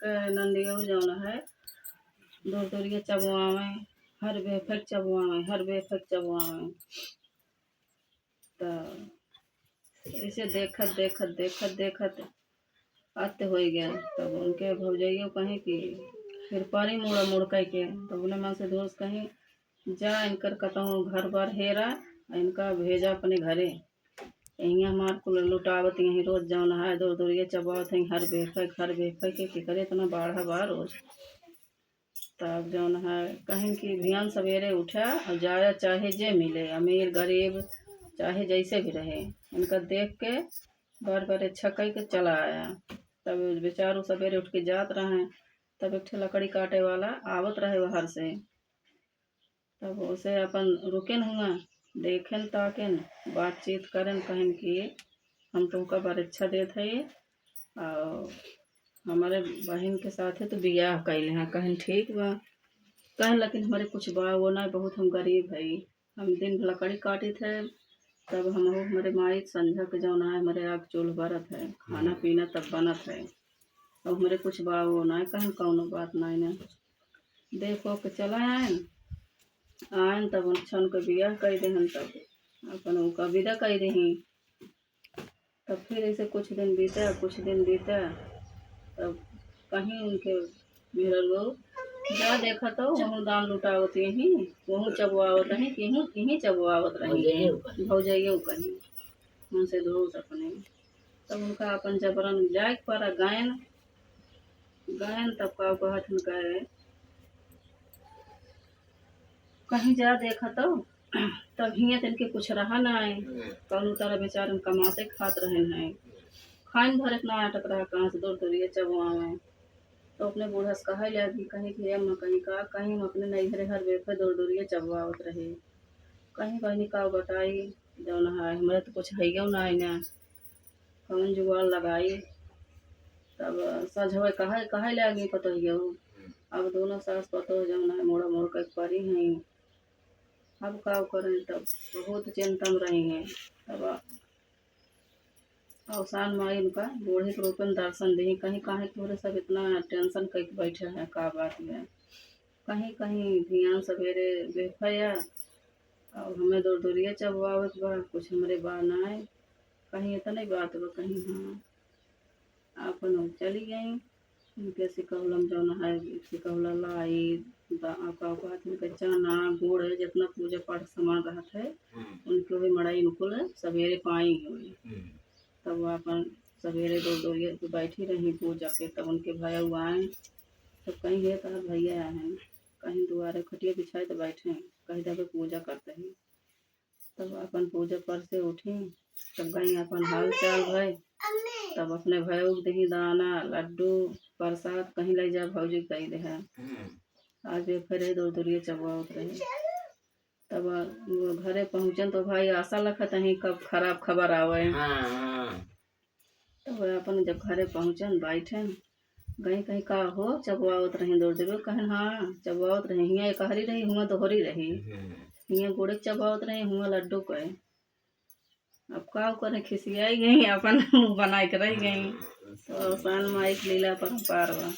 के नंदियो जौन है दूर दूरिया चबुआवे हर बेफक चबुआवे तो ऐसे देखत अत हो गया। तब उनके भौजाइयों कहीं कि फिर पानी मुड़ कह के तब उन्हें माँ से दोस्त कहीं जा इनकर कतहूँ घर बार हेरा इनका भेजा अपने घरे यहीं हमार कुल लुटावत यहीं रोज जौन है दूर दूरिया चबावत हैं हर बेफक के करे इतना बाढ़ा बा रोज। तब जौन है कहीं कि भियान सवेरे उठा और जाया चाहे जे मिले अमीर गरीब चाहे जैसे भी रहे इनका देख के बार बार अच्छा कह के चला आया। तब बेचारू सवेरे उठ के जात रहे तब एक लकड़ी काटे वाला आवत रहे बाहर से तब उसे अपन रुकेन हुआ देखें ताकेन बातचीत करें कहें कि हम तुमका परीक्षा देते है और हमारे बहन के साथ है तो बियाह कैले हैं कहें ठीक बा कहें लेकिन हमारे कुछ बा वो ना बहुत हम गरीब है हम दिन भर लकड़ी काटे थे तब हम हमारे माई संझा के जौन है हमारे आग चूल्ह बरत है खाना पीना तब बनत है अब हमारे कुछ बा वो ना कहें कौनो बात नहीं ना देखो के चला आयन तब उन के बियाह कर दे तब अपन उनका विदा कर दही। तब फिर ऐसे कुछ दिन बीता तब कहीं उनके मेरा लोग जा देखा तो वहाँ दाम लुटावत यहीं वहाँ चबुआवत रही यहीं चबुआवत रही भौजाइयों कहीं उनसे दोस्त अपने तब उनका अपन जबरन जाए पर गायन तब का कहत गए कहीं जा देखा तो तब हियाँ तिनके कुछ रहा ना है कौन तरह बेचारे कमाते खात रहे हैं खान भर इतना अटक रहा कहाँ से दूर दूर ये चबुआवे तो अपने बूढ़ा से कहा लगी कहीं कि अम्मा कहीं हम अपने नैहरे हर बेफे दूर दूर ये चबुआवत रहे कहीं बहनी का बताई जौन है हमारे तो कुछ है ना कौन जुगाड़ लगाई। तब सझवे कहा लगी पतोहियो अब दोनों सास पतो जौन है मोड़ कर परी हैं अब का करें तब बहुत चिंता में रही हैं। तब अवसान माई उनका बूढ़े के रूप में दर्शन दी कहीं कहीं थोड़े सब इतना टेंशन करके बैठे हैं का बात है कहीं धियान सवेरे बेफाया और हमें दूर दूरिया चबुआवत बा कुछ हमारे बा ना है कहीं इतनी बात बा कहीं हाँ अपन चली गई उनके सिकौलम जौन है सिकौला लाई चना गुड़ जितना पूजा पाठ सामान रहा है उनके भी मड़ाई मुकुल सवेरे पाई हुई तब अपन सवेरे दूर बैठी रही पूजा पे तब उनके भैया हुआ आए तब कहीं गए तो भैया आए हैं कहीं दुआरे खटिया बिछाए तो बैठे कहीं दबे पूजा करते हैं तब अपन पूजा पर से उठी तब गई अपन हाल चाल भय तब अपने भैया दही दाना लड्डू प्रसाद कहीं ले जा भौजी कही दे है आज भी फिर दूर दूरिया चबुआवत रही। तब घरे पहुँचन तो भाई आशा लखत ही कब खराब खबर आवे तब अपन जब घरे पहुँचन बैठन गई कहीं का हो चबुआवत रही दूर दूर कहें हाँ चबुआवत रही हियाँ कहरी रही हुआ दोहरी रही हियाँ गुड़ चबुआवत रही हुआ लड्डू कहे अब का करें खिसियाई गई अपन बना के रह गई तो अवसान माई लीला पर पार बा।